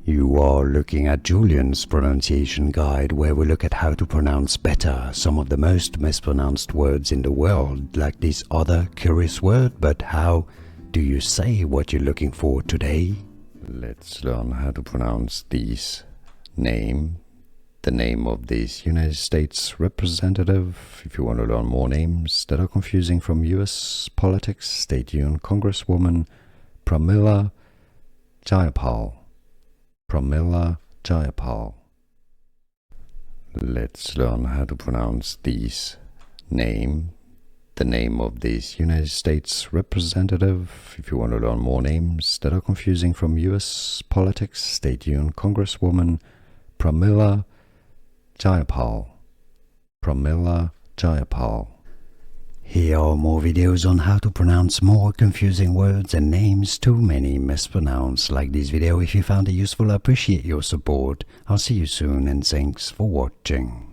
You are looking at Julian's pronunciation guide, where we look at how to pronounce better some of the most mispronounced words in the world, like this other curious word. But how do you say what you're looking for today? Let's learn how to pronounce these name, the name of this United States representative. If you want to learn more names that are confusing from US politics, stay tuned. Congresswoman Pramila Jayapal. Pramila Jayapal. Let's learn how to pronounce these name, the name of this United States representative. If you want to learn more names that are confusing from US politics, stay tuned. Congresswoman Pramila Jayapal. Pramila Jayapal. Here are more videos on how to pronounce more confusing words and names too many mispronounced. Like this video if you found it useful. I appreciate your support. I'll see you soon and thanks for watching.